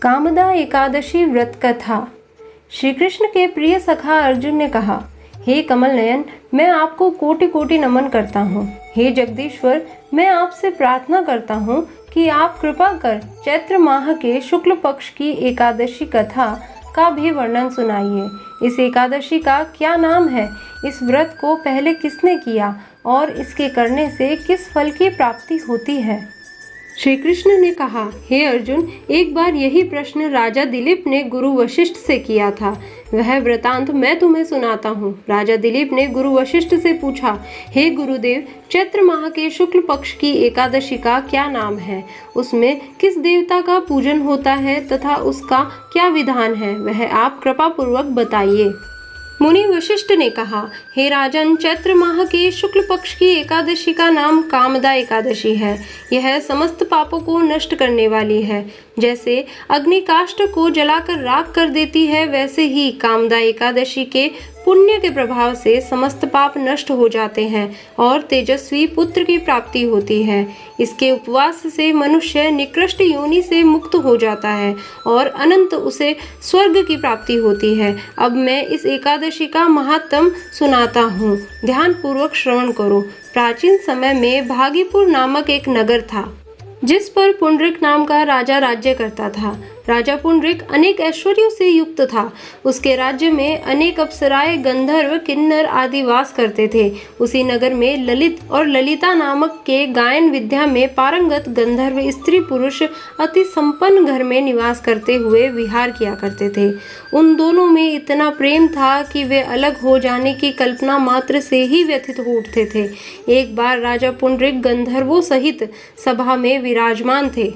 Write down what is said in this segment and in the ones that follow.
कामदा एकादशी व्रत कथा। श्री कृष्ण के प्रिय सखा अर्जुन ने कहा, हे कमल नयन, मैं आपको कोटि कोटि नमन करता हूँ। हे जगदीश्वर, मैं आपसे प्रार्थना करता हूँ कि आप कृपा कर चैत्र माह के शुक्ल पक्ष की एकादशी कथा का भी वर्णन सुनाइए। इस एकादशी का क्या नाम है? इस व्रत को पहले किसने किया और इसके करने से किस फल की प्राप्ति होती है? श्री कृष्ण ने कहा, हे अर्जुन, एक बार यही प्रश्न राजा दिलीप ने गुरु वशिष्ठ से किया था। वह वृतांत मैं तुम्हें सुनाता हूँ। राजा दिलीप ने गुरु वशिष्ठ से पूछा, हे गुरुदेव, चैत्र माह के शुक्ल पक्ष की एकादशी का क्या नाम है? उसमें किस देवता का पूजन होता है तथा उसका क्या विधान है? वह आप कृपा पूर्वक बताइए। मुनि वशिष्ठ ने कहा, हे राजन, चैत्र माह के शुक्ल पक्ष की एकादशी का नाम कामदा एकादशी है। यह समस्त पापों को नष्ट करने वाली है। जैसे अग्नि काष्ठ को जलाकर राख कर देती है, वैसे ही कामदा एकादशी के पुण्य के प्रभाव से समस्त पाप नष्ट हो जाते हैं और तेजस्वी पुत्र की प्राप्ति होती है। इसके उपवास से मनुष्य निकृष्ट योनि से मुक्त हो जाता है और अनंत उसे स्वर्ग की प्राप्ति होती है। अब मैं इस एकादशी का महात्म सुनाता हूँ, ध्यान पूर्वक श्रवण करो। प्राचीन समय में भागीपुर नामक एक नगर था, जिस पर पुंडरीक नाम का राजा राज्य करता था। राजा पुंडरीक अनेक ऐश्वर्यों से युक्त था। उसके राज्य में अनेक अप्सराएं, गंधर्व, किन्नर आदि वास करते थे। उसी नगर में ललित और ललिता नामक के गायन विद्या में पारंगत गंधर्व स्त्री पुरुष अति संपन्न घर में निवास करते हुए विहार किया करते थे। उन दोनों में इतना प्रेम था कि वे अलग हो जाने की कल्पना मात्र से ही व्यथित हो उठते थे। एक बार राजा पुंडरीक गंधर्वों सहित सभा में विराजमान थे।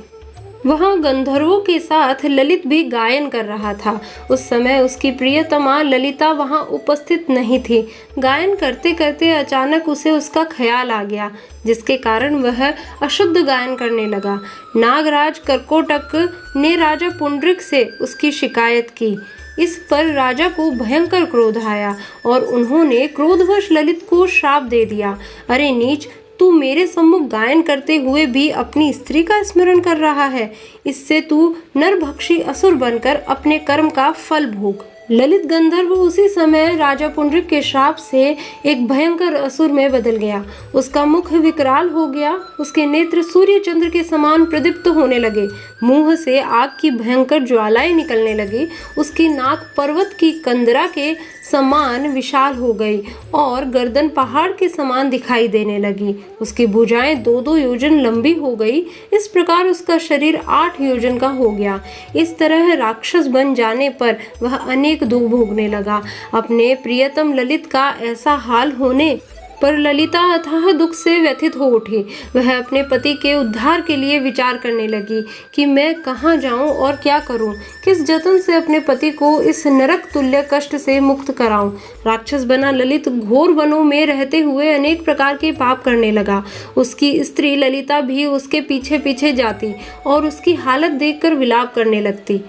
वहाँ गंधर्वों के साथ ललित भी गायन कर रहा था। उस समय उसकी प्रियतमा ललिता वहाँ उपस्थित नहीं थी। गायन करते करते अचानक उसे उसका ख्याल आ गया, जिसके कारण वह अशुद्ध गायन करने लगा। नागराज कर्कोटक ने राजा पुंडरीक से उसकी शिकायत की। इस पर राजा को भयंकर क्रोध आया और उन्होंने क्रोधवश ललित को श्राप दे दिया। अरे नीच, तू मेरे सम्मुख गायन करते हुए भी अपनी स्त्री का स्मरण कर रहा है। इससे तू नरभक्षी असुर बनकर अपने कर्म का फल भोग। ललित गंधर्व उसी समय राजा पुंडरीक के श्राप से एक भयंकर असुर में बदल गया। उसका मुख विकराल हो गया, उसके नेत्र सूर्य चंद्र के समान प्रदीप्त होने लगे, मुंह से आग की भयंकर ज्वालाएं निकलने लगी, उसकी नाक पर्वत की कंदरा के समान विशाल हो गई और गर्दन पहाड़ के समान दिखाई देने लगी। उसकी भुजाएं 2-2 योजन लंबी हो गई। इस प्रकार उसका शरीर 8 योजन का हो गया। इस तरह राक्षस बन जाने पर वह अनेक दुख भोगने लगा। अपने प्रियतम ललित का ऐसा हाल होने पर ललिता अथाह दुख से व्यथित हो उठी। वह अपने पति के उद्धार के लिए विचार करने लगी कि मैं कहाँ जाऊं और क्या करूं, किस जतन से अपने पति को इस नरक तुल्य कष्ट से मुक्त कराऊं। राक्षस बना ललित घोर वनों में रहते हुए अनेक प्रकार के पाप करने लगा। उसकी स्त्री ललिता भी उसके पीछे पीछे जाती और उसकी हालत देखकर विलाप करने लगती।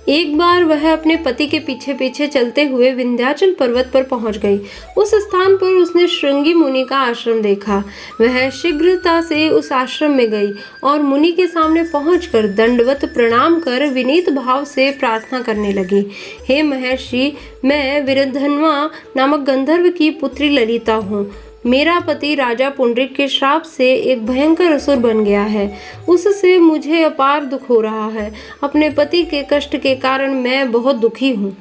एक बार वह अपने पति के पीछे पीछे चलते हुए विंध्याचल पर्वत पर पहुंच गई। उस स्थान पर उसने श्रृंगी मुनि का आश्रम देखा। वह शीघ्रता से उस आश्रम में गई और मुनि के सामने पहुंचकर दंडवत प्रणाम कर विनीत भाव से प्रार्थना करने लगी। हे महर्षि, मैं विरधन्वा नामक गंधर्व की पुत्री ललिता हूँ। मेरा पति राजा पुंडरीक के श्राप से एक भयंकर असुर बन गया है। उससे मुझे अपार दुख हो रहा है। अपने पति के कष्ट के कारण मैं बहुत दुखी हूँ।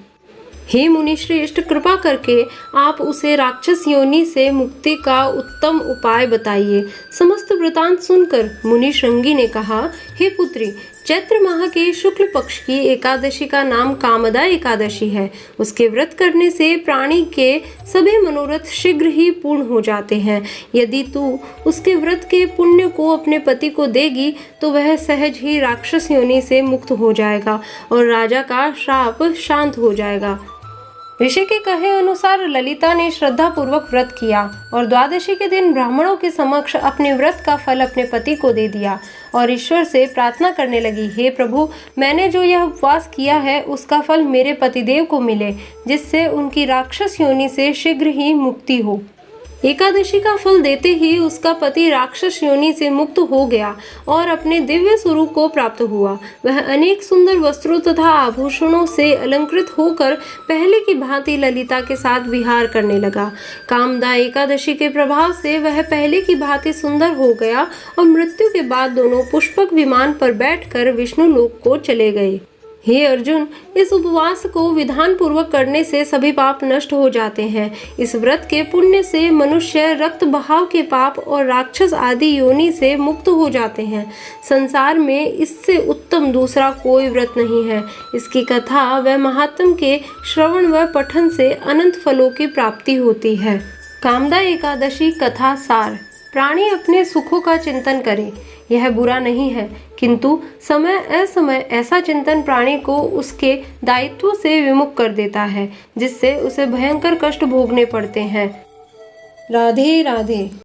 हे मुनि श्रेष्ठ, कृपा करके आप उसे राक्षस योनि से मुक्ति का उत्तम उपाय बताइए। समस्त वृतांत सुनकर मुनि श्रृंगी ने कहा, हे पुत्री, चैत्र माह के शुक्ल पक्ष की एकादशी का नाम कामदा एकादशी है। उसके व्रत करने से प्राणी के सभी मनोरथ शीघ्र ही पूर्ण हो जाते हैं। यदि तू उसके व्रत के पुण्य को अपने पति को देगी तो वह सहज ही राक्षस योनि से मुक्त हो जाएगा और राजा का श्राप शांत हो जाएगा। ऋषि के कहे अनुसार ललिता ने श्रद्धा पूर्वक व्रत किया और द्वादशी के दिन ब्राह्मणों के समक्ष अपने व्रत का फल अपने पति को दे दिया और ईश्वर से प्रार्थना करने लगी, हे प्रभु, मैंने जो यह उपवास किया है उसका फल मेरे पतिदेव को मिले, जिससे उनकी राक्षस योनि से शीघ्र ही मुक्ति हो। एकादशी का फल देते ही उसका पति राक्षस योनि से मुक्त हो गया और अपने दिव्य स्वरूप को प्राप्त हुआ। वह अनेक सुंदर वस्त्रों तथा आभूषणों से अलंकृत होकर पहले की भांति ललिता के साथ विहार करने लगा। कामदा एकादशी के प्रभाव से वह पहले की भांति सुंदर हो गया और मृत्यु के बाद दोनों पुष्पक विमान पर बैठकर विष्णु लोक को चले गए। हे अर्जुन, इस उपवास को विधान पूर्वक करने से सभी पाप नष्ट हो जाते हैं। इस व्रत के पुण्य से मनुष्य रक्त बहाव के पाप और राक्षस आदि योनि से मुक्त हो जाते हैं। संसार में इससे उत्तम दूसरा कोई व्रत नहीं है। इसकी कथा व महात्म के श्रवण व पठन से अनंत फलों की प्राप्ति होती है। कामदा एकादशी कथा सार। प्राणी अपने सुखों का चिंतन करे, यह बुरा नहीं है, किंतु समय असमय ऐसा चिंतन प्राणी को उसके दायित्व से विमुख कर देता है, जिससे उसे भयंकर कष्ट भोगने पड़ते हैं। राधे राधे।